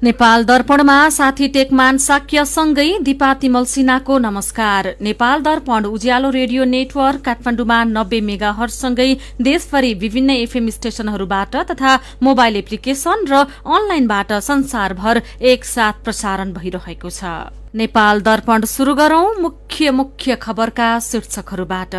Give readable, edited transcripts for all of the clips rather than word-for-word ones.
नेपाल दर्पणमा साथी टेकमान साक्यसँगै दिपा तिमल सिन्हाको नमस्कार। नेपाल दर्पण उज्यालो रेडियो नेटवर्क काठमाडौँमा 90 मेगाहर्जसँगै देशभरि विभिन्न एफएम स्टेशनहरूबाट तथा मोबाइल एप्लिकेशन र अनलाइनबाट संसारभर एकसाथ प्रसारण भइरहेको छ। नेपाल दर्पण शुरू गरौं मुख्य खबरका शीर्षकहरूबाट।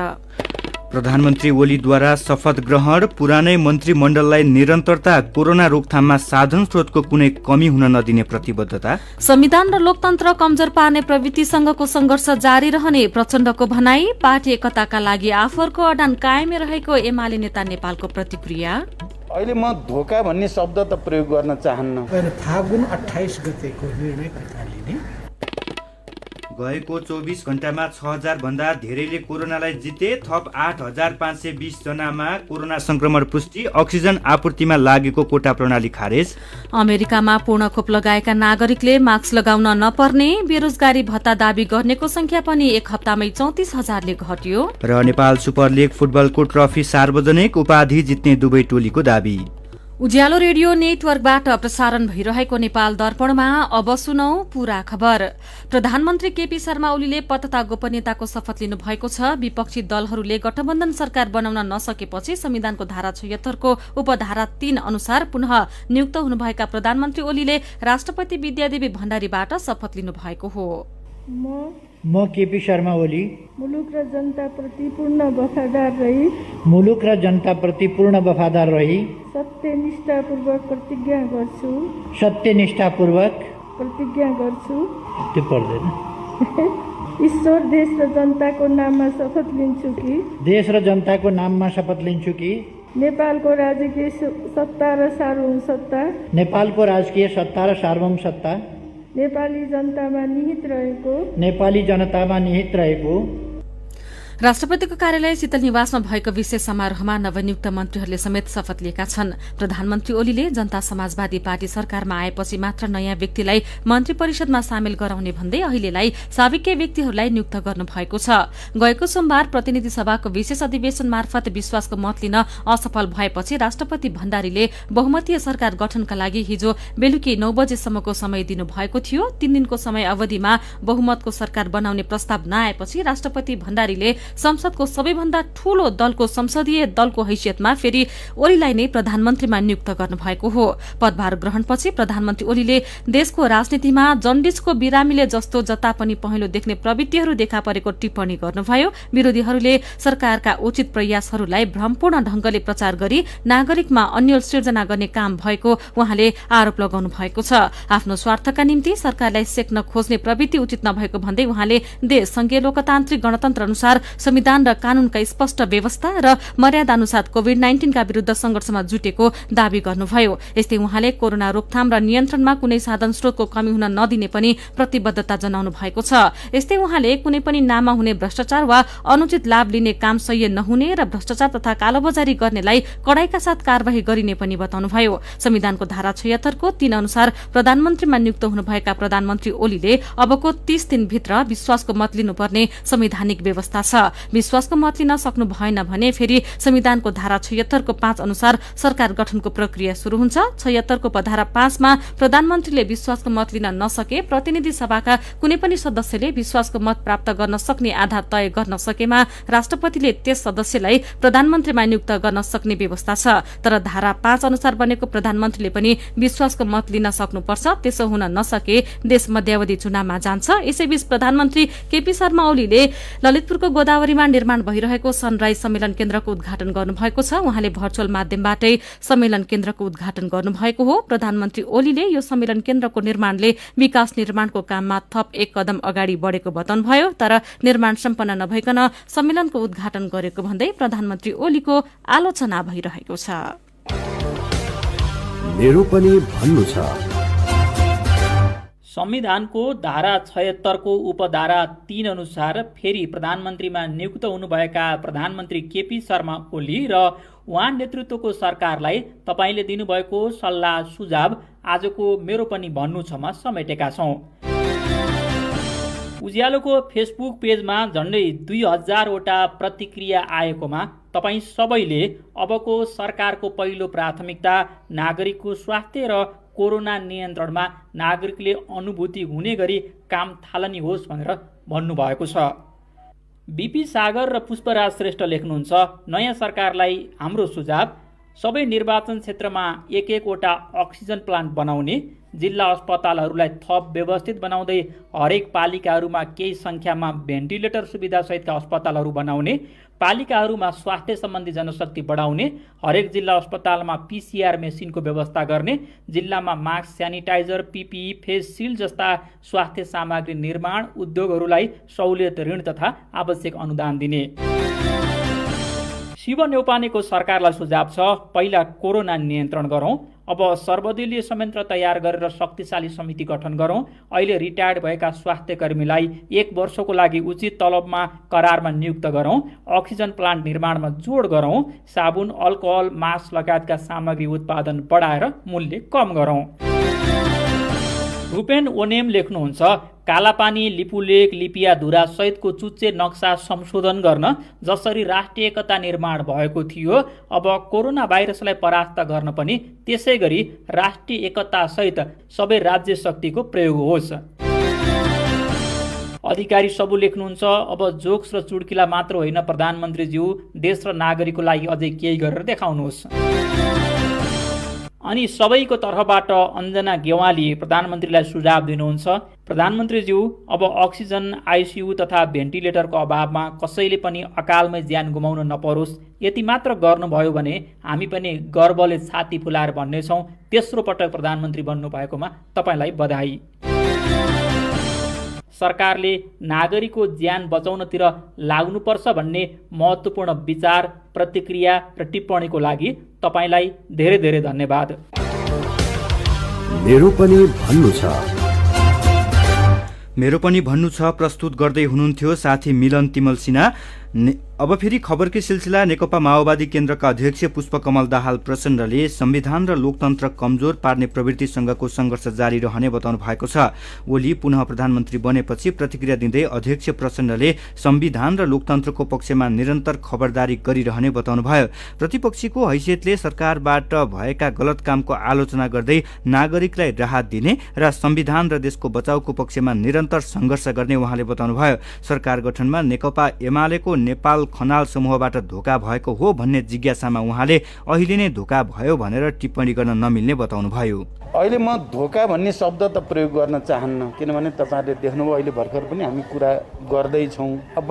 प्रधानमन्त्री ओलीद्वारा शपथ ग्रहण, पुरानै मन्त्रीमण्डललाई निरन्तरता, कोरोना रोकथाममा साधन स्रोतको कुनै कमी हुन नदिने प्रतिबद्धता। संविधान र लोकतन्त्र कमजोर पार्ने प्रवृत्तिसँगको संघर्ष जारी रहने प्रचण्डको भनाई। पार्टी एकताका लागि आफूहरूको अडान कायमै रहेको एमाले नेता नेपालको प्रतिक्रिया। अहिले म धोका भन्ने शब्द त प्रयोग गर्न चाहन्न। फागुन 28 गतेको निर्णय कता लिने? गएको 24 घण्टामा 6000 भन्दा धेरैले कोरोनालाई जिते। थप 8520 जनामा कोरोना संक्रमण पुष्टि। अक्सिजन आपूर्तिमा लागेको कोटा प्रणाली खारेज। अमेरिकामा पूर्ण खोप लगाएका नागरिकले मास्क लगाउन नपर्ने। बेरोजगारी भत्ता दाबी गर्नेको संख्या पनि एक हप्तामै 34,000ले घट्यो। र नेपाल सुपर लिग फुटबलको ट्रफी सार्वजनिक, उपाधि जित्ने दुवै टोलीको दाबी। उज्यालो रेडियो नेटवर्कबाट प्रसारण भइरहेको नेपाल दर्पणमा अब सुनौ पूरा खबर। प्रधानमन्त्री केपी शर्मा ओलीले पद तथा गोपनीयताको शपथ लिनु भएको छ। विपक्षी दलहरूले गठबन्धन सरकार बनाउन नसकेपछि संविधानको धारा 76 को उपधारा 3 अनुसार पुनः नियुक्त हुनुभएका प्रधानमन्त्री ओलीले राष्ट्रपति विद्यादेवी भण्डारीबाट शपथ लिनु भएको हो। म केपी शर्मा ओली मुलुक र जनताप्रति पूर्ण वफादार रही सत्यनिष्ठापूर्वक प्रतिज्ञा गर्छु। त्यो पर्दैन। ईश्वर देश र जनताको नाममा शपथ लिन्छु कि नेपालको राजकीय सत्ता र सार्वभौम सत्ता नेपाली जनतामा निहित रहेको। राष्ट्रपतिको कार्यालय शीतल निवासमा भएको विशेष समारोहमा नवनियुक्त मन्त्रीहरूले समेत शपथ लिएका छन्। प्रधानमन्त्री ओलीले जनता समाजवादी पार्टी सरकारमा आएपछि मात्र नयाँ व्यक्तिलाई मन्त्री परिषदमा सामेल गराउने भन्दै अहिलेलाई साविक्य व्यक्तिहरूलाई नियुक्त गर्नु भएको छ। गएको सोमबार प्रतिनिधि सभाको विशेष अधिवेशन मार्फत विश्वासको मत लिन असफल भएपछि राष्ट्रपति भण्डारीले बहुमतीय सरकार गठनका लागि हिजो बेलुकी 9 बजेसम्मको समय दिनुभएको थियो। 3 दिनको समय अवधिमा बहुमतको सरकार बनाउने प्रस्ताव नआएपछि राष्ट्रपति भण्डारीले संसदको सबैभन्दा ठूलो दलको संसदीय दलको हैसियतमा फेरि ओलीलाई नै प्रधानमन्त्रीमा नियुक्त गर्नुभएको हो। पदभार ग्रहणपछि प्रधानमन्त्री ओलीले देशको राजनीतिमा जन्डिसको बिरामीले जस्तो जता पनि पहेँलो देख्ने प्रवृत्तिहरू देखा परेको टिप्पणी गर्नुभयो। विरोधीहरूले सरकारका उचित प्रयासहरूलाई भ्रमपूर्ण ढंगले प्रचार गरी नागरिकमा अन्यल सिर्जना गर्ने काम भएको उहाँले आरोप लगाउनु भएको छ। आफ्नो स्वार्थका निम्ति सरकारलाई सेक्न खोज्ने प्रवृत्ति उचित नभएको भन्दै उहाँले देश संघीय लोकतान्त्रिक गणतन्त्र अनुसार संविधान र कानूनका स्पष्ट व्यवस्था र मर्यादा अनुसार कोभिड-19 का विरूद्ध संघर्षमा जुटेको दावी गर्नुभयो। यस्तै उहाँले कोरोना रोकथाम र नियन्त्रणमा कुनै साधन स्रोतको कमी हुन नदिने पनि प्रतिबद्धता जनाउनु भएको छ। यस्तै उहाँले कुनै पनि नाममा हुने भ्रष्टाचार वा अनुचित लाभ लिने काम सह्य नहुने र भ्रष्टाचार तथा कालोबजारी गर्नेलाई कडाईका साथ कार्यवाही गरिने पनि बताउनुभयो। संविधानको धारा 76 को 3 अनुसार प्रधानमन्त्रीमा नियुक्त हुनुभएका प्रधानमन्त्री ओलीले अबको 30 दिनभित्र विश्वासको मत लिनुपर्ने संवैधानिक व्यवस्था छ। विश्वासको मत लिन सक्नु भएन भने फेरि संविधानको धारा 76 को 5 अनुसार सरकार गठनको प्रक्रिया शुरू हुन्छ। 76 को धारा 5 मा प्रधानमन्त्रीले विश्वासको मत लिन नसके प्रतिनिधि सभाका कुनै पनि सदस्यले विश्वासको मत प्राप्त गर्न सक्ने आधार तय गर्न सकेमा राष्ट्रपतिले त्यस सदस्यलाई प्रधानमन्त्रीमा नियुक्त गर्न सक्ने व्यवस्था छ। तर धारा 5 अनुसार बनेको प्रधानमन्त्रीले पनि विश्वासको मत लिन सक्नुपर्छ। त्यसो हुन नसके देश मध्यावधि चुनावमा जान्छ। यसैबीच प्रधानमन्त्री केपी शर्मा ओलीले ललितपुरको गोदावरीमा निर्माण भइरहेको सनराइज सम्मेलन केन्द्रको उद्घाटन गर्नुभएको छ। उहाँले भर्चुअल माध्यमबाटै सम्मेलन केन्द्रको उद्घाटन गर्नुभएको हो। प्रधानमन्त्री ओलीले यो सम्मेलन केन्द्रको निर्माणले विकास निर्माणको काममा थप एक कदम अगाडि बढेको बताउनुभयो। तर निर्माण सम्पन्न नभइकन सम्मेलनको उद्घाटन गरेको भन्दै प्रधानमन्त्री ओलीको आलोचना भइरहेको छ। मेरो पनि भन्नु छ। संविधानको धारा 76 को उपधारा 3 अनुसार फेरि प्रधानमन्त्रीमा नियुक्त हुनुभएका प्रधानमन्त्री केपी शर्मा ओली र उहाँ नेतृत्वको सरकारलाई तपाईले दिनुभएको सल्लाह सुझाव आजको मेरो पनि भन्नु छमा समेटेका छौं। उज्यालोको फेसबुक पेजमा झन्डै 2000 वटा प्रतिक्रिया आएकोमा तपाईं सबैले अबको सरकारको पहिलो प्राथमिकता नागरिकको स्वास्थ्य र कोरोना नियन्त्रणमा नागरिकले अनुभूति हुने गरी काम थालनी होस् भनेर भन्नुभएको छ। बीपी सागर र पुष्पराज श्रेष्ठ लेख्नुहुन्छ, नयाँ सरकारलाई हाम्रो सुझाव, सबै निर्वाचन क्षेत्रमा एक एकवटा अक्सिजन प्लान्ट बनाउने, जिल्ला अस्पतालहरूलाई थप व्यवस्थित बनाउँदै हरेक पालिकाहरूमा केही सङ्ख्यामा भेन्टिलेटर सुविधासहितका अस्पतालहरू बनाउने, पालिकाहरूमा स्वास्थ्य सम्बन्धी जनशक्ति बढाउने, हरेक जिल्ला अस्पतालमा PCR मेसिनको व्यवस्था गर्ने, जिल्लामा mask, sanitizer, PPE, face shield जस्ता स्वास्थ्य सामग्री निर्माण उद्योगहरूलाई सहुलियत ऋण तथा आवश्यक अनुदान दिने। शिव न्यौपानेको सरकारलाई सुझाव छ, पहिला कोरोना नियन्त्रण गरौँ, अब सर्वदलीय संयन्त्र तयार गरेर शक्तिशाली समिति गठन गरौँ, अहिले रिटायर्ड भएका स्वास्थ्य कर्मीलाई 1 वर्षको लागि उचित तलबमा करारमा नियुक्त गरौँ, अक्सिजन प्लान्ट निर्माणमा जोड गरौँ, साबुन, अल्कोहल, मास्क लगायतका सामग्री उत्पादन बढाएर मूल्य कम गरौँ। रूपेन ओनेम लेख्नुहुन्छ, कालापानी, लिपुलेक, लिपियाधुरा सहितको चुच्चे नक्सा संशोधन गर्न जसरी राष्ट्रिय एकता निर्माण भएको थियो, अब कोरोना भाइरसलाई परास्त गर्न पनि त्यसै गरी राष्ट्रिय एकता सहित सबै राज्य शक्तिको प्रयोग होस्। अधिकारी सबु लेख्नुहुन्छ, अब जोक्स र चुड्किला मात्र होइन प्रधानमन्त्रीज्यू, देश र नागरिकको लागि अझै केही गरेर देखाउनुहोस्। अनि सबैको तर्फबाट अञ्जना गेवाली प्रधानमन्त्रीलाई सुझाव दिनुहुन्छ, प्रधानमन्त्रीज्यू, अब अक्सिजन, ICU तथा भेन्टिलेटरको अभावमा कसैले पनि अकालमै ज्यान गुमाउन नपरोस्, यति मात्र गर्नुभयो भने हामी पनि गर्वले छाती फुलाएर भन्नेछौँ, तेस्रो पटक प्रधानमन्त्री बन्नुभएकोमा तपाईँलाई बधाई। सरकारले नागरिकको ज्यान बचाउनतिर लाग्नुपर्छ भन्ने महत्त्वपूर्ण विचार, प्रतिक्रिया र टिप्पणीको लागि तपाईलाई धेरै धेरै धन्यवाद। मेरो पनि भन्नु छ। मेरो पनि भन्नु छ प्रस्तुत गर्दै हुनुहुन्थ्यो साथी मिलन तिमल सिन्हा। अब फेरि खबरकै सिलसिला। नेकपा माओवादी केन्द्रका अध्यक्ष पुष्पकमल दाहाल प्रचण्डले संविधान र लोकतन्त्र कमजोर पार्ने प्रवृत्तिसँगको सङ्घर्ष जारी रहने बताउनु भएको छ। ओली पुनः प्रधानमन्त्री बनेपछि प्रतिक्रिया दिँदै अध्यक्ष प्रचण्डले संविधान र लोकतन्त्रको पक्षमा निरन्तर खबरदारी गरिरहने बताउनुभयो। प्रतिपक्षीको हैसियतले सरकारबाट भएका गलत कामको आलोचना गर्दै नागरिकलाई राहत दिने र संविधान र देशको बचाउको पक्षमा निरन्तर सङ्घर्ष गर्ने उहाँले बताउनुभयो। सरकार गठनमा नेकपा एमालेको नेपाल खनाल समूहबाट धोका भएको हो भन्ने जिज्ञासामा उहाँले अहिले नै धोका भयो भनेर टिप्पणी गर्न नमिल्ने बताउनुभयो। अहिले म धोका भन्ने शब्द त प्रयोग गर्न चाहन्न, किनभने तपाईँहरूले देख्नुभयो अहिले भर्खर पनि हामी कुरा गर्दैछौँ। अब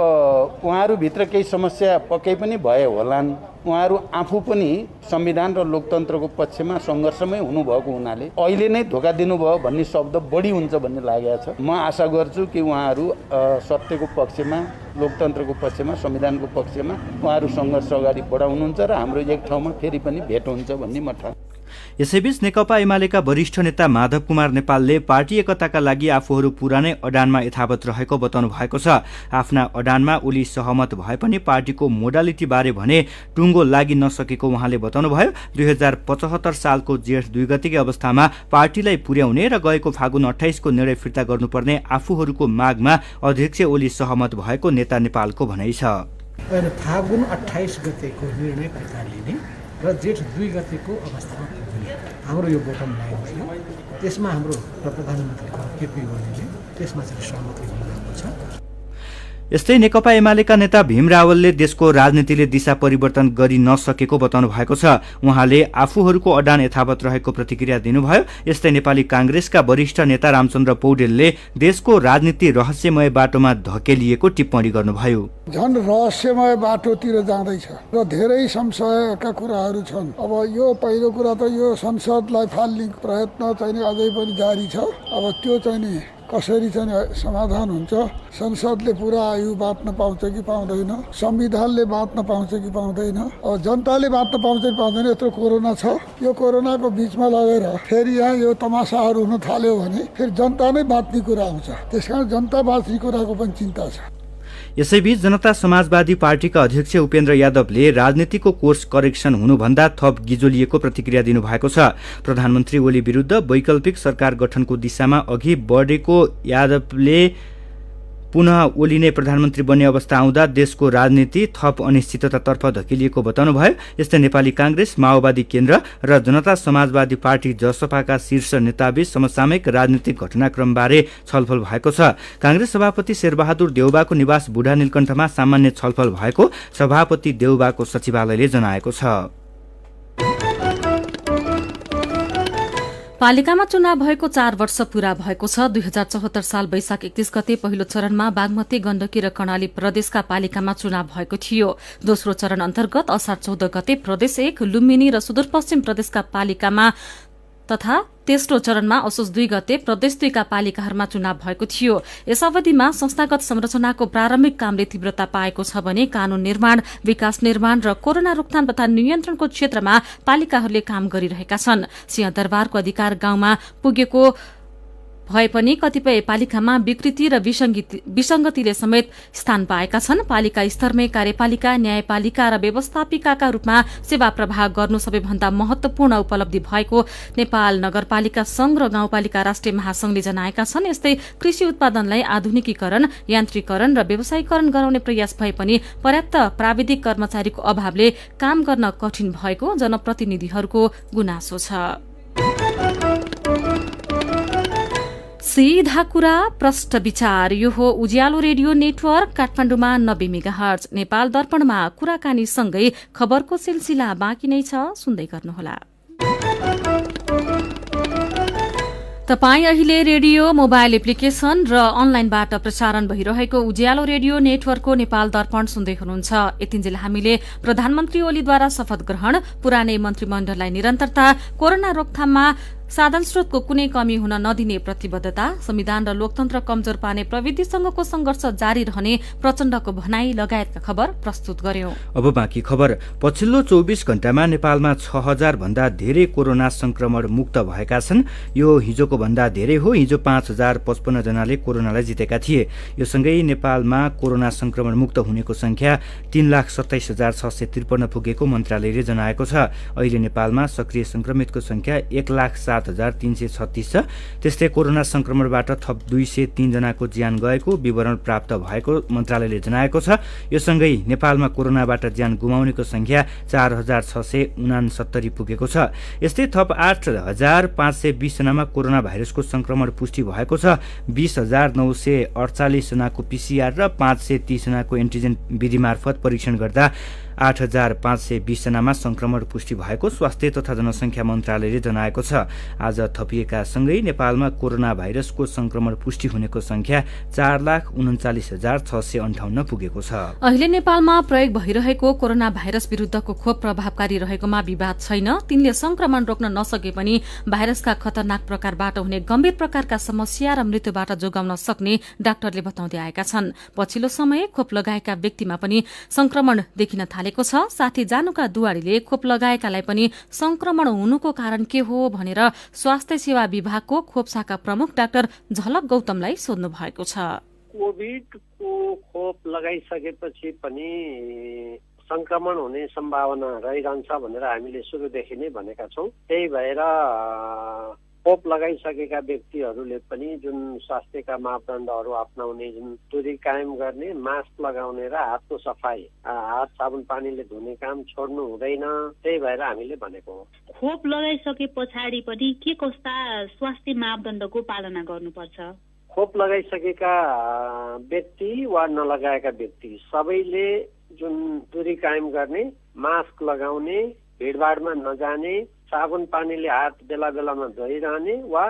उहाँहरूभित्र केही समस्या पक्कै पनि भए होलान्। उहाँहरू आफू पनि संविधान र लोकतन्त्रको पक्षमा सङ्घर्षमै हुनुभएको हुनाले अहिले नै धोका दिनुभयो भन्ने शब्द बढी हुन्छ भन्ने लागेको छ। म आशा गर्छु कि उहाँहरू सत्यको पक्षमा, लोकतन्त्रको पक्षमा, संविधानको पक्षमा उहाँहरू सङ्घर्ष अगाडि बढाउनुहुन्छ र हाम्रो एक ठाउँमा फेरि पनि भेट हुन्छ भन्ने म ठान्छु। यसैबीच नेकपा एमालेका वरिष्ठ नेता माधव कुमार नेपालले पार्टी एकताका लागि आफूहरू पुरानै अडानमा यथावत रहेको बताउनु भएको छ। आफ्ना अडानमा ओली सहमत भए पनि पार्टीको मोडालिटी बारे भने टुङ्गो लागि नसकेको उहाँले बताउनुभयो। 2075 सालको जेठ 2 गतेकै अवस्थामा पार्टीलाई पुर्याउने र गएको फागुन 28 को निर्णय फिर्ता गर्नुपर्ने आफूहरूको मागमा अध्यक्ष ओली सहमत भएको नेता नेपालको भनाइ छ। फागुन 28 गतेको निर्णय फिर्ता लिने र जेठ 2 गतेको अवस्थामा पुग्ने हाम्रो यो बटम लाइन थियो। त्यसमा हाम्रो प्रधानमन्त्री केपी ओलीले त्यसमा चाहिँ सहमति दिनुभएको छ। यस्तै नेकपा एमालेका नेता भीम रावलले देशको राजनीतिले दिशा परिवर्तन गरि नसकेको बताउनु भएको छ। उहाँले आफूहरूको अडान यथावत रहेको प्रतिक्रिया दिनुभयो। यस्तै नेपाली कांग्रेसका वरिष्ठ नेता रामचन्द्र पौडेलले देशको राजनीति रहस्यमय बाटोमा धकेलिएको टिप्पणी गर्नुभयो। झन् रहस्यमय बाटोतिर जाँदैछ र धेरै संशयका कुराहरू छन्। अब यो पहिलो कुरा त यो संसदलाई फाल्ने प्रयत्न चाहिँ अझै पनि जारी छ। अब त्यो चाहिँ कसरी चाहिँ समाधान हुन्छ? संसदले पुरा आयु बाँच्न पाउँछ कि पाउँदैन? संविधानले बाँच्न पाउँछ कि पाउँदैन? अब जनताले बाँच्न पाउँछ कि पाउँदैन? यत्रो कोरोना छ। यो कोरोनाको बिचमा लगेर फेरि यहाँ यो तमासाहरू हुन थाल्यो भने फेरि जनता नै बाँच्ने कुरा आउँछ। त्यसकारण जनता बाँच्ने कुराको पनि चिन्ता छ। यसैबीच जनता समाजवादी पार्टीका अध्यक्ष उपेन्द्र यादवले राजनीतिको कोर्स करेक्सन हुनुभन्दा थप गिजोलिएको प्रतिक्रिया दिनुभएको छ। प्रधानमन्त्री ओली विरुद्ध वैकल्पिक सरकार गठनको दिशामा अघि बढेको यादवले पुनः ओली नै प्रधानमन्त्री बन्ने अवस्था आउँदा देशको राजनीति थप अनिश्चिततातर्फ धकेलिएको बताउनुभयो। यस्तै नेपाली कांग्रेस, माओवादी केन्द्र र जनता समाजवादी पार्टी जसपाका शीर्ष नेताबीच समसामयिक राजनीतिक घटनाक्रमबारे छलफल भएको छ। कांग्रेस सभापति शेरबहादुर देउबाको निवास बुढा नीलकण्ठमा सामान्य छलफल भएको सभापति देउबाको सचिवालयले जनाएको छ। पालिकामा चुनाव भएको 4 वर्ष पूरा भएको छ। 2074 साल वैशाख 31 गते पहिलो चरणमा बागमती, गण्डकी र कर्णाली प्रदेशका पालिकामा चुनाव भएको थियो। दोस्रो चरण अन्तर्गत असार 14 गते प्रदेश 1, लुम्बिनी र सुदूरपश्चिम प्रदेशका पालिकामा तथा तेस्रो चरणमा असोज 2 गते प्रदेश 2 का पालिकाहरूमा चुनाव भएको थियो। यस अवधिमा संस्थागत संरचनाको प्रारम्भिक कामले तीव्रता पाएको छ भने कानून निर्माण, विकास निर्माण र कोरोना रोकथाम तथा नियन्त्रणको क्षेत्रमा पालिकाहरूले काम गरिरहेका छन्। सिंहदरबारको अधिकार गाउँमा पुगेको भए पनि कतिपय पालिकामा विकृति र विसंगतिले समेत स्थान पाएका छन्। पालिका स्तरमै कार्यपालिका, न्यायपालिका र व्यवस्थापिकाका रूपमा सेवा प्रवाह गर्नु सबैभन्दा महत्वपूर्ण उपलब्धि भएको नेपाल नगरपालिका संघ र गाउँपालिका राष्ट्रिय महासंघले जनाएका छन्। यस्तै कृषि उत्पादनलाई आधुनिकीकरण, यान्त्रिकरण र व्यवसायीकरण गराउने प्रयास भए पनि पर्याप्त प्राविधिक कर्मचारीको अभावले काम गर्न कठिन भएको जनप्रतिनिधिहरूको गुनासो छ। सीधा कुरा प्रष्ट विचार, यो हो उज्यालो रेडियो नेटवर्क काठमाडौँमा 90 मेगाहर्ज। नेपाल दर्पणमा कुराकानी सँगै खबरको सिलसिला बाँकी नै छ, सुन्दै गर्नुहोला। तपाई अहिले रेडियो, मोबाइल एप्लिकेशन र अनलाइनबाट प्रसारण भइरहेको उज्यालो रेडियो नेटवर्कको नेपाल दर्पण सुन्दै हुनुहुन्छ। यतिन्जेल हामीले प्रधानमन्त्री ओलीद्वारा शपथ ग्रहण, पुरानै मन्त्रीमण्डललाई निरन्तरता, कोरोना रोकथाममा साधन स्रोतको कुनै कमी हुन नदिने प्रतिबद्धता, संविधान र लोकतन्त्र कमजोर पार्ने प्रविधिसँगको संघर्ष जारी रहने प्रचण्डको भनाई लगायतका खबर प्रस्तुत गर्यौं। अब बाँकी खबर। पछिल्लो 24 घण्टामा नेपालमा 6000 भन्दा धेरै कोरोना संक्रमण मुक्त भएका छन्। यो हिजोको भन्दा धेरै हो। हिजो 5055 जनाले कोरोनालाई जितेका थिए। यो सँगै नेपालमा कोरोना संक्रमण मुक्त हुनेको संख्या 3,27,653 पुगेको मन्त्रालयले जनाएको छ। अहिले नेपालमा सक्रिय संक्रमितको संख्या 1,07,336 छ। त्यस्तै कोरोना संक्रमणबाट थप 203 जनाको ज्यान गएको विवरण प्राप्त भएको मन्त्रालयले जनाएको छ। यो सँगै नेपालमा कोरोनाबाट ज्यान गुमाउनेको संख्या 4,669 पुगेको छ। यस्तै थप 8,520 जनामा कोरोना भाइरसको संक्रमण पुष्टि भएको छ। 20,948 जनाको पीसीआर र 530 जनाको एन्टिजेन विधि मार्फत परीक्षण गर्दा 8,520 जनामा संक्रमण पुष्टि भएको स्वास्थ्य तथा जनसंख्या मन्त्रालयले जनाएको छ। आज थपिएका सँगै नेपालमा कोरोना भाइरसको संक्रमण पुष्टि हुनेको संख्या 4,39,658 पुगेको छ। अहिले नेपालमा प्रयोग भइरहेको कोरोना भाइरस विरुद्धको खोप प्रभावकारी रहेकोमा विवाद छैन। तिनले संक्रमण रोक्न नसके पनि भाइरसका खतरनाक प्रकारबाट हुने गम्भीर प्रकारका समस्या र मृत्युबाट जोगाउन सक्ने डाक्टरले बताउँदै आएका छन्। पछिल्लो समय खोप लगाएका व्यक्तिमा पनि संक्रमण देखिन थालेको छ। साथै जानुका दुवारीले खोप लगाएकालाई पनि संक्रमण हुनुको कारण के हो भनेर स्वास्थ्य सेवा विभागको खोप शाखा प्रमुख डाक्टर झलक गौतमलाई सोध्नु भएको छ। कोभिडको खोप लगाइसकेपछि पनि संक्रमण हुने सम्भावना रहिरहन्छ भनेर हामीले सुरुदेखि नै भनेका छौँ। त्यही भएर खोप लगाइसकेका व्यक्तिहरूले पनि जुन स्वास्थ्यका मापदण्डहरू अपनाउने, जुन दूरी कायम गर्ने, मास्क लगाउने र हातको सफाई, हात साबुन पानीले धुने काम छोड्नु हुँदैन। त्यही भएर हामीले भनेको हो। खोप लगाइसके पछाडि पनि के कस्ता स्वास्थ्य मापदण्डको पालना गर्नुपर्छ? खोप लगाइसकेका व्यक्ति वा नलगाएका व्यक्ति सबैले जुन दूरी कायम गर्ने, मास्क लगाउने, भिडभाडमा नजाने, साबुन पानीले हात बेला बेलामा धोइरहने वा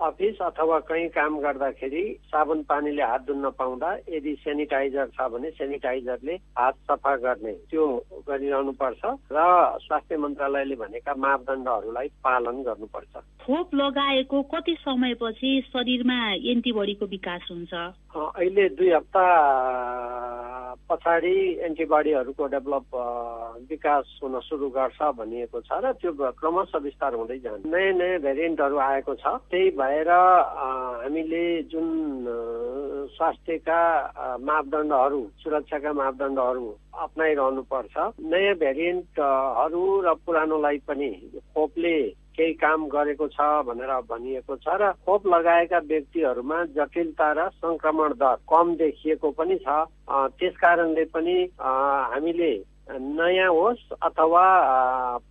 अफिस अथवा कहीँ काम गर्दाखेरि साबुन पानीले हात धुन्न पाउँदा यदि सेनिटाइजर छ भने सेनिटाइजरले हात सफा गर्ने, त्यो गरिरहनु पर्छ र स्वास्थ्य मन्त्रालयले भनेका मापदण्डहरूलाई पालन गर्नुपर्छ। खोप लगाएको कति समयपछि शरीरमा एन्टिबडीको विकास हुन्छ? अहिले 2 हप्ता पछाडि एन्टिबडीहरूको डेभलप विकास हुन सुरु गर्छ भनिएको छ र त्यो क्रमशः विस्तार हुँदै जान्छ। नयाँ नयाँ भेरिएन्टहरू आएको छ। त्यही भएर हामीले जुन स्वास्थ्यका मापदण्डहरू, सुरक्षाका मापदण्डहरू अप्नाइरहनु पर्छ। नयाँ भेरिएन्टहरू र पुरानोलाई पनि खोपले केही काम गरेको छ भनेर भनिएको छ र खोप लगाएका व्यक्तिहरूमा जटिलता र संक्रमण दर कम देखिएको पनि छ। त्यसकारणले पनि हामीले नयाँ होस् अथवा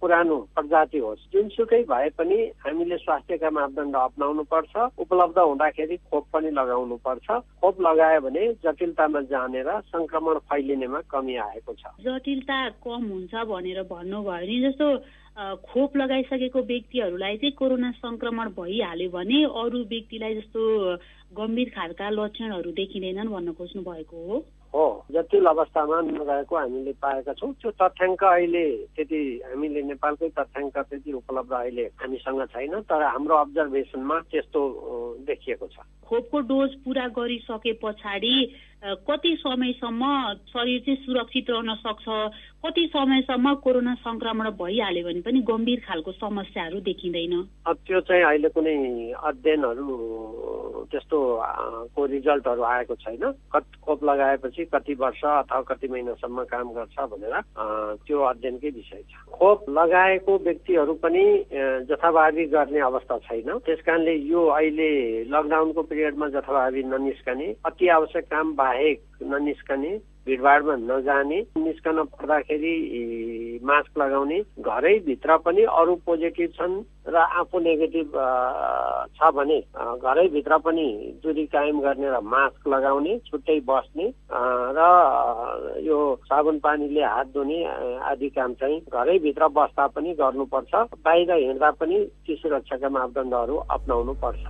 पुरानो प्रजाति होस्, जुनसुकै भए पनि हामीले स्वास्थ्यका मापदण्ड अपनाउनु पर्छ। उपलब्ध हुँदाखेरि खोप पनि लगाउनु पर्छ। खोप लगायो भने जटिलतामा जानेर संक्रमण फैलिनेमा कमी आएको छ। जटिलता कम हुन्छ भनेर भन्नुभयो नि, जस्तो खोप लगाइसकेको व्यक्तिहरूलाई चाहिँ कोरोना संक्रमण भइहाल्यो भने अरू व्यक्तिलाई जस्तो गम्भीर खालका लक्षणहरू देखिँदैनन् भन्न खोज्नु भएको हो? जटिल अवस्थामा नगएको हामीले पाएका छौँ। त्यो तथ्याङ्क अहिले त्यति हामीले नेपालकै तथ्याङ्क त्यति उपलब्ध अहिले हामीसँग छैन, तर हाम्रो अब्जर्भेसनमा त्यस्तो देखिएको छ। खोपको डोज पूरा गरिसके पछाडि कति समयसम्म शरीर चाहिँ सुरक्षित रहन सक्छ, कति समयसम्म कोरोना संक्रमण भइहाल्यो भने पनि गम्भीर खालको समस्याहरू देखिँदैन? त्यो चाहिँ अहिले कुनै अध्ययनहरू त्यस्तो को रिजल्टहरू आएको छैन। खोप लगाएपछि कति वर्ष अथवा कति महिनासम्म काम गर्छ भनेर त्यो अध्ययनकै विषय छ। खोप लगाएको व्यक्तिहरू पनि जथाभावी गर्ने अवस्था छैन। त्यसकारणले यो अहिले लकडाउनको पिरियडमा जथाभावी ननिस्कने, अति आवश्यक काम बाहेक ननिस्कने, भिडभाडमा नजाने, निस्कन पर्दाखेरि मास्क लगाउने, घरै भित्र पनि अरू पोजिटिभ छन् र आफू नेगेटिभ छ भने घरै भित्र पनि दूरी कायम गर्ने र मास्क लगाउने, छुट्टै बस्ने र यो साबुन पानीले हात धुने आदि काम चाहिँ घरै भित्र बस्दा पनि गर्नुपर्छ। बाहिर हिँड्दा पनि ती सुरक्षाका मापदण्डहरू अपनाउनु पर्छ।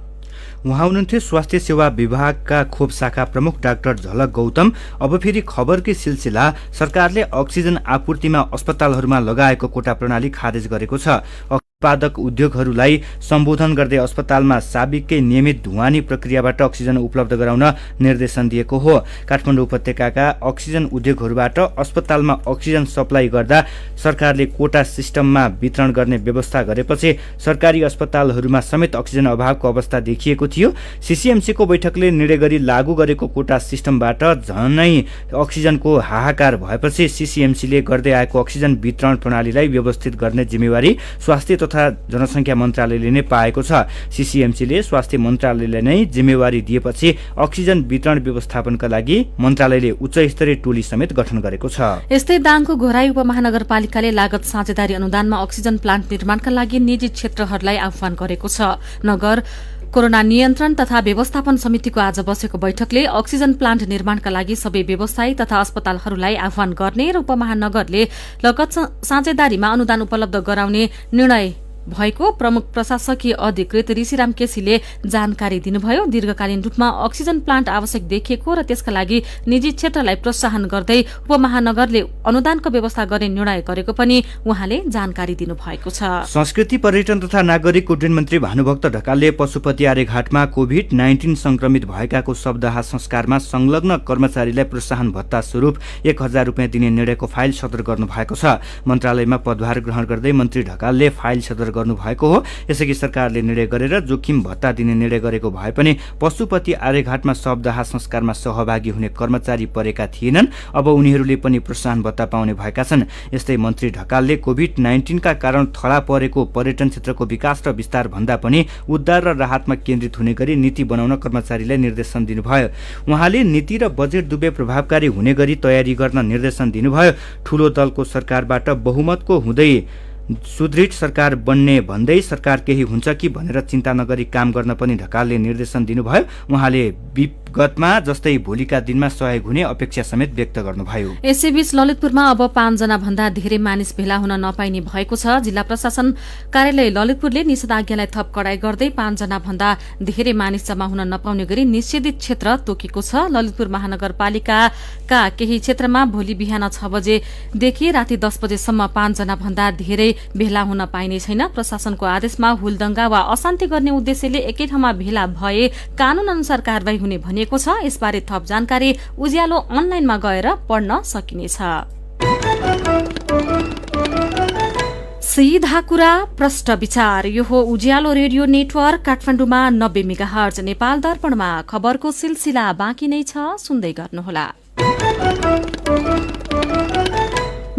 उहाँ हुनुहुन्थ्यो स्वास्थ्य सेवा विभागका खोप शाखा प्रमुख डाक्टर झलक गौतम। अब फेरि खबरकै सिलसिला। सरकारले अक्सिजन आपूर्तिमा अस्पतालहरूमा लगाएको कोटा प्रणाली खारेज गरेको छ। उत्पादक उद्योगहरूलाई सम्बोधन गर्दै अस्पतालमा साबिककै नियमित ढुवानी प्रक्रियाबाट अक्सिजन उपलब्ध गराउन निर्देशन दिएको हो। काठमाडौँ उपत्यकाका अक्सिजन उद्योगहरूबाट अस्पतालमा अक्सिजन सप्लाई गर्दा सरकारले कोटा सिस्टममा वितरण गर्ने व्यवस्था गरेपछि सरकारी अस्पतालहरूमा समेत अक्सिजन अभावको अवस्था देखिएको थियो। सीसीएमसीको बैठकले निर्णय गरी लागू गरेको कोटा सिस्टमबाट झनै अक्सिजनको हाहाकार भएपछि सीसीएमसीले गर्दै आएको अक्सिजन वितरण प्रणालीलाई व्यवस्थित गर्ने जिम्मेवारी स्वास्थ्य तथा जनसङ्ख्या मन्त्रालयले नै पाएको छ। सीसीएमसीले स्वास्थ्य मन्त्रालयलाई नै जिम्मेवारी दिएपछि अक्सिजन वितरण व्यवस्थापनका लागि मन्त्रालयले उच्च स्तरीय टोली समेत गठन गरेको छ। यस्तै दाङको घोराई उपमहानगरपालिकाले लागत साझेदारी अनुदानमा अक्सिजन प्लान्ट निर्माणका लागि निजी क्षेत्रहरूलाई आह्वान गरेको छ। नगर कोरोना नियन्त्रण तथा व्यवस्थापन समितिको आज बसेको बैठकले अक्सिजन प्लान्ट निर्माणका लागि सबै व्यवसायी तथा अस्पतालहरूलाई आह्वान गर्ने र उपमहानगरले लगत साझेदारीमा अनुदान उपलब्ध गराउने निर्णय भएको प्रमुख प्रशासकीय अधिकृत ऋषिराम केसीले जानकारी दिनुभयो। दीर्घकालीन रूपमा अक्सिजन प्लान्ट आवश्यक देखिएको र त्यसका लागि निजी क्षेत्रलाई प्रोत्साहन गर्दै उपमहानगरले अनुदानको व्यवस्था गर्ने निर्णय गरेको पनि उहाँले जानकारी दिनुभएको छ। संस्कृति पर्यटन तथा नागरिक उड्डयन मन्त्री भानुभक्त ढकालले पशुपति आर्यघाटमा कोभिड-19 संक्रमित भएकाको शवदाह संस्कारमा संलग्न कर्मचारीलाई प्रोत्साहन भत्ता स्वरूप 1000 रुपियाँ दिने निर्णयको फाइल सदर गर्नु भएको छ। मन्त्रालयमा पदभार ग्रहण गर्दै मन्त्री ढकालले फाइल सदर गर्नुभएको हो। यसअघि सरकारले निर्णय गरेर जोखिम भत्ता दिने निर्णय गरेको भए पनि पशुपति आर्यघाटमा शवदाह संस्कारमा सहभागी हुने कर्मचारी परेका थिएनन्। अब उनीहरूले पनि प्रोत्साहन भत्ता पाउने भएका छन्। यस्तै मन्त्री ढकालले कोभिड-19 का कारण थला परेको पर्यटन क्षेत्रको विकास र विस्तार भन्दा पनि उद्धार र राहतमा केन्द्रित हुने गरी नीति बनाउन कर्मचारीलाई निर्देशन दिनुभयो। उहाँले नीति र बजेट दुवै प्रभावकारी हुने गरी तयारी गर्न निर्देशन दिनुभयो। ठूलो दलको सरकारबाट बहुमतको हुँदै सुदृढ सरकार बन्ने भन्दै सरकार केही हुन्छ कि भनेर चिन्ता नगरी काम गर्न पनि ढकालले निर्देशन दिनुभयो। उहाँले विगतमा जस्तै भोलिका दिनमा सहयोग हुने अपेक्षा समेत व्यक्त गर्नुभयो। यसैबीच ललितपुरमा अब 5 जना भन्दा धेरै मानिस भेला हुन नपाइने भएको छ। जिल्ला प्रशासन कार्यालय ललितपुरले निषेधाज्ञालाई थप कडाई गर्दै 5 जना भन्दा धेरै मानिस जम्मा हुन नपाउने गरी निषेधित क्षेत्र तोकेको छ। ललितपुर महानगरपालिकाका केही क्षेत्रमा भोलि बिहान 6 बजेदेखि राति 10 बजेसम्म 5 जना भन्दा धेरै भेला हुन पाइने छैन। प्रशासनको आदेशमा हुलदंगा वा अशान्ति गर्ने उद्देश्यले एकै ठाउँमा भेला भए कानून अनुसार कारवाही हुने भनिएको छ। यसबारे थप जानकारी उज्यालो अनलाइनमा गएर पढ्न सकिनेछ। सीधा कुरा प्रष्ट विचार। यो हो उज्यालो रेडियो नेटवर्क काठमाडौँमा 90 मेगाहर्ज। नेपाल दर्पणमा खबरको सिलसिला बाँकी नै छ, सुन्दै गर्नुहोला।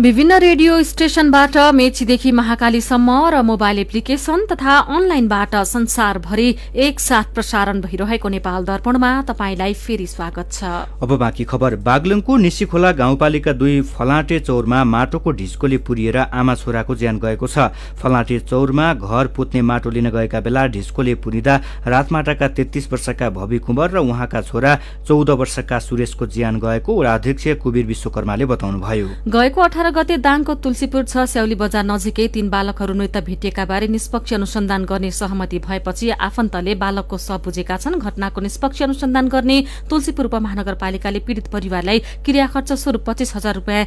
विभिन्न रेडियो स्टेशनबाट मेचीदेखि महाकालीसम्म र मोबाइल एप्लिकेशन तथा अनलाइनबाट संसारभरि एकसाथ प्रसारण भइरहेको नेपाल दर्पणमा तपाईंलाई फेरि स्वागत छ। अब बाँकी खबर। बागलुङको निसीखोला गाउँपालिका 2 फलाटे चौरमा माटोको ढिस्कोले पुरिएर आमा छोराको ज्यान गएको छ। फलाटे चौरमा घर पुत्ने माटो लिन गएका बेला ढिस्कोले पुरिँदा रातमाटाका 33 वर्षका भवी कुँवर र उहाँका छोरा 14 वर्षका सुरेशको ज्यान गएको अध्यक्ष कुबीर विश्वकर्माले बताउनुभयो। गएको 18 गते दाङको तुलसीपुर 6 स्याउली बजार नजिकै 3 बालकहरू मृत भेटिएका बारे निष्पक्ष अनुसन्धान गर्ने सहमति भएपछि आफन्तले बालकको शव बुझेका छन्। घटनाको निष्पक्ष अनुसन्धान गर्ने तुलसीपुर उपमहानगरपालिकाले पीड़ित परिवारलाई क्रिया खर्च स्वरूप 25,000 रुपियाँ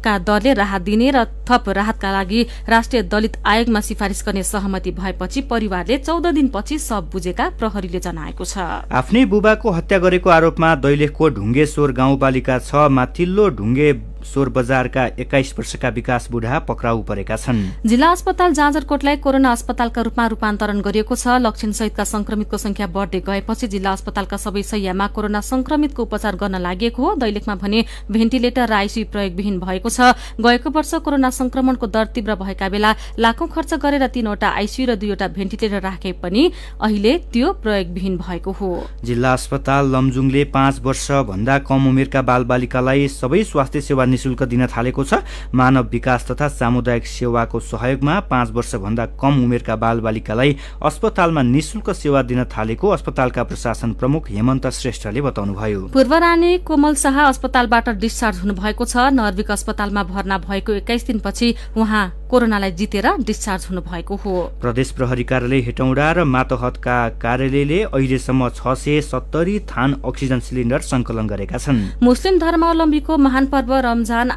का दरले राहत दिने र थप राहतका लागि राष्ट्रिय दलित आयोगमा सिफारिस गर्ने सहमति भएपछि परिवारले 14 दिनपछि शव बुझेका प्रहरीले जनाएको छ। आफ्नै बुबाको हत्या गरेको आरोपमा दैलेखको ढुङ्गेश्वर गाउँपालिका 6 माथिल्लो ढुङ्गेश्वर बजारका 21 वर्षका विकास बुढा पक्राउ परेका छन्। जिल्ला अस्पताल जाजरकोटलाई कोरोना अस्पतालका रूपमा रूपान्तरण गरिएको छ। लक्षण सहितका संक्रमितको संख्या बढ्दै गएपछि जिल्ला अस्पतालका सबै शैय्यामा कोरोना संक्रमितको उपचार गर्न लागेको हो। दैलेखमा भने भेन्टिलेटर र आइसियु प्रयोगविहीन भएको छ। गएको वर्ष कोरोना संक्रमणको दर तीव्र भएका बेला लाखौं खर्च गरेर 3वटा आइसियु र 2वटा भेन्टिलेटर राखे पनि अहिले त्यो प्रयोगविहीन भएको हो। जिल्ला अस्पताल लमजुङले 5 वर्ष भन्दा कम उमेरका बालबालिकालाई सबै स्वास्थ्य सेवा निशुल्क दिन थालेको छ। मानव विकास तथा सामुदायिक सेवाको सहयोगमा 5 वर्ष भन्दा कम उमेरका बालबालिकालाई अस्पतालमा निशुल्क सेवा दिन थालेको अस्पतालका प्रशासन प्रमुख हेमन्त श्रेष्ठले बताउनुभयो। पूर्व रानी कोमल शाह अस्पतालबाट डिस्चार्ज हुनुभएको छ। नर्विक अस्पतालमा भर्ना भएको 21 दिनपछि उहाँ कोरोनालाई जितेर डिस्चार्ज हुनुभएको हो। प्रदेश प्रहरी कार्यालय हेटौडा र मातहतका कार्यालयले अहिलेसम्म 670 थान अक्सिजन सिलिन्डर संकलन गरेका छन्। मुस्लिम धर्मावलम्बीको महान पर्व रमजान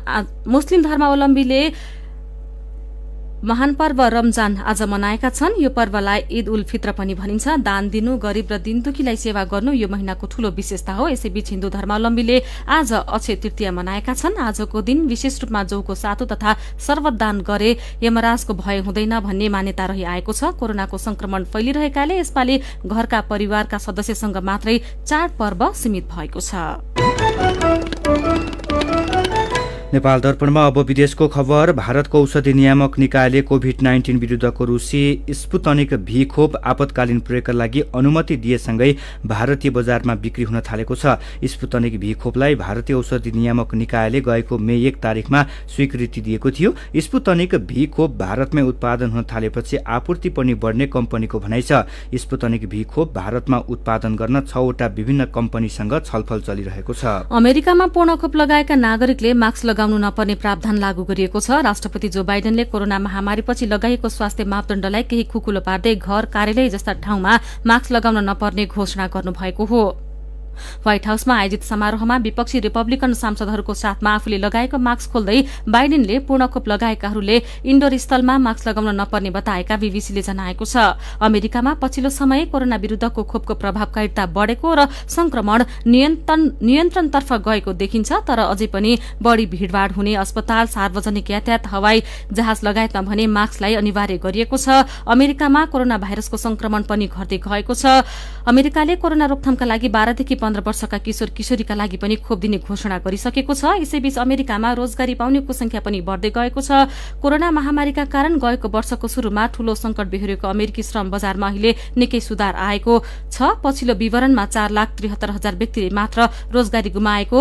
आज मनाएका छन्। यो पर्वलाई ईद उल फित्र पनि भनिन्छ। दान दिनु, गरीब र दीनदुखीलाई सेवा गर्नु यो महिनाको ठूलो विशेषता हो। यसैबीच हिन्दू धर्मावलम्बीले आज अक्षय तृतीया मनाएका छन्। आजको दिन विशेष रूपमा जौको सातु तथा सर्वत दान गरे यमराजको भय हुँदैन भन्ने मान्यता रहिआएको छ। कोरोनाको संक्रमण फैलिरहेकाले यसपालि घरका परिवारका सदस्यसँग मात्रै चाड पर्व सीमित भएको छ। नेपाल दर्पणमा अब विदेशको खबर। भारतको औषधि नियामक निकायले कोभिड-19 विरुद्धको रुसी स्पुतनिक भी खोप आपतकालीन प्रयोगका लागि अनुमति दिएसँगै भारतीय बजारमा बिक्री हुन थालेको छ। स्पुतनिक भी खोपलाई भारतीय औषधि नियामक निकायले गएको मे 1 तारिखमा स्वीकृति दिएको थियो। स्पुतनिक भी खोप भारतमै उत्पादन हुन थालेपछि आपूर्ति पनि बढ्ने कम्पनीको भनाइ छ। स्पुतनिक भी खोप भारतमा उत्पादन गर्न 6वटा विभिन्न कम्पनीसँग छलफल चलिरहेको छ। अमेरिकामा पूर्ण खोप लगाएका नागरिकले मास्क लगाउनु नपर्ने प्रावधान लागू गरिएको छ। राष्ट्रपति जो बाइडेनले कोरोना महामारीपछि लगाइएको स्वास्थ्य मापदण्डलाई केही खुकुलो पार्दै घर, कार्यालय जस्ता ठाउँमा मास्क लगाउन नपर्ने घोषणा गर्नुभएको हो। व्हाइट हाउसमा आयोजित समारोहमा विपक्षी रिपब्लिकन सांसदहरूको साथमा आफूले लगाएको मास्क खोल्दै बाइडेनले पूर्ण खोप लगाएकाहरूले इन्डोर स्थलमा मास्क लगाउन नपर्ने बताएका बीबीसीले जनाएको छ। अमेरिकामा पछिल्लो समय कोरोना विरुद्धको खोपको प्रभावकारिता बढेको र संक्रमण नियन्त्रणतर्फ गएको देखिन्छ। तर अझै पनि बढ़ी भीड़भाड़ हुने अस्पताल, सार्वजनिक यातायात, हवाई जहाज लगायतमा भने मास्कलाई अनिवार्य गरिएको छ। अमेरिकामा कोरोना भाइरसको संक्रमण पनि घट्दै गएको छ। अमेरिकाले कोरोना रोकथामका लागि 12 देखि 15 वर्षका किशोर किशोरीका लागि पनि खोप दिने घोषणा गरिसकेको छ। यसैबीच अमेरिकामा रोजगारी पाउनेको संख्या पनि बढ्दै गएको छ। कोरोना महामारीका कारण गएको वर्षको सुरुमा ठूलो संकट बेहोरेको अमेरिकी श्रम बजारमा अहिले निकै सुधार आएको छ। पछिल्लो विवरणमा 4,73,000 व्यक्तिले मात्र रोजगारी गुमाएको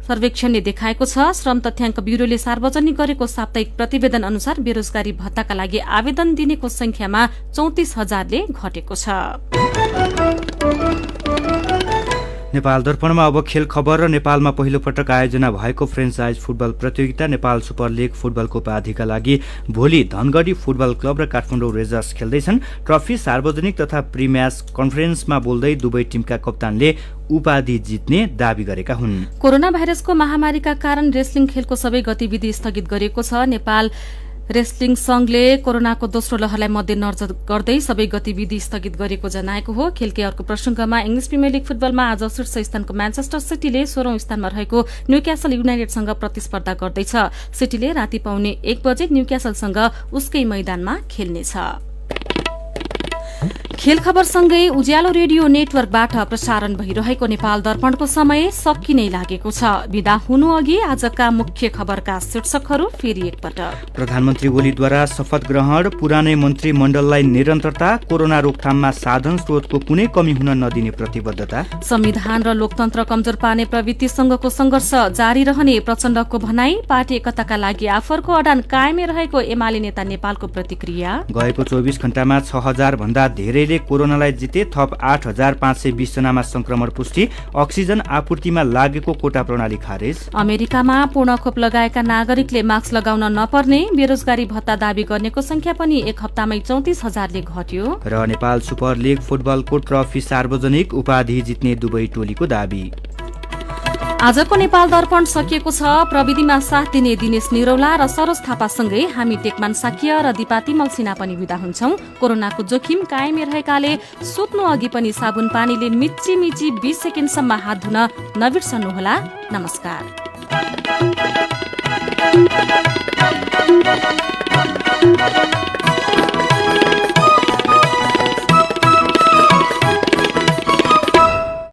सर्वेक्षणले देखाएको छ। श्रम तथ्याङ्क ब्यूरोले सार्वजनिक गरेको साप्ताहिक प्रतिवेदन अनुसार बेरोजगारी भत्ताका लागि आवेदन दिनेको संख्यामा 34,000ले घटेको छ। नेपाल दर्पणमा अब खेल खबर र नेपालमा पहिलो पटक आयोजना भएको फ्रेन्चाइज फुटबल प्रतियोगिता नेपाल सुपर लिग फुटबलको उपाधिका लागि भोलि धनगढी फुटबल क्लब र काठमाडौँ रेजर्स खेल्दैछन्। ट्रफी सार्वजनिक तथा प्री म्याच कन्फरेन्समा बोल्दै दुवै टिमका कप्तानले उपाधि जित्ने दावी गरेका हुन्। कोरोना भाइरसको महामारीका कारण रेस्लिङ खेलको सबै गतिविधि स्थगित गरिएको छ। नेपाल रेस्लिङ संघले कोरोनाको दोस्रो लहरलाई मध्यनजर गर्दै सबै गतिविधि स्थगित गरेको जनाएको हो। खेलकै अर्को प्रसंगमा इंग्लिश प्रिमियर लिग फुटबलमा आज शीर्ष स्थानको म्यानचेस्टर सिटीले 16औं स्थानमा रहेको न्यूक्यासल युनाइटेडसँग प्रतिस्पर्धा गर्दैछ। सिटीले राति पाउने 1 बजे न्यूक्यासलसँग उसकै मैदानमा खेल्नेछ। खेल खबरसँगै उज्यालो रेडियो नेटवर्कबाट प्रसारण भइरहेको नेपाल दर्पणको समय सकिनै लागेको छ। बिदा हुनु अघि आजका मुख्य खबरका शीर्षकहरू फेरि एकपटक। प्रधानमन्त्री ओलीद्वारा शपथ ग्रहण, पुरानै मन्त्रीमण्डललाई निरन्तरता, कोरोना रोकथाममा साधन स्रोतको कुनै कमी हुन नदिने प्रतिबद्धता। संविधान र लोकतन्त्र कमजोर पार्ने प्रवृत्तिसँगको संघर्ष जारी रहने प्रचण्डको भनाई। पार्टी एकताका लागि आफरको अडान कायमै रहेको एमाले नेता नेपालको प्रतिक्रिया। गएको 24 घण्टामा 6000 भन्दा धेरैले कोरोनालाई जिते, थप 8520 जनामा संक्रमण पुष्टि। अक्सिजन आपूर्तिमा लागेको कोटा प्रणाली खारेज। अमेरिकामा पूर्ण खोप लगाएका नागरिकले मास्क लगाउन नपर्ने, बेरोजगारी भत्ता दावी गर्नेको संख्या पनि एक हप्तामै 34,000ले घट्यो। र नेपाल सुपर लिग फुटबलको ट्रफी सार्वजनिक, उपाधि जित्ने दुवै टोलीको दाबी। आजको नेपाल दर्पण सकिएको छ। प्रविधिमा साथ दिने दिनेश निरौला र सरोज थापासँगै हामी टेकमान साकिया र दिपाती मल्सिना पनि बिदा हुन्छौं। कोरोनाको जोखिम कायमै रहेकाले सुत्नु अघि पनि साबुन पानीले मिची 20 सेकेन्डसम्म हात धुन नबिर्सनुहोला। नमस्कार।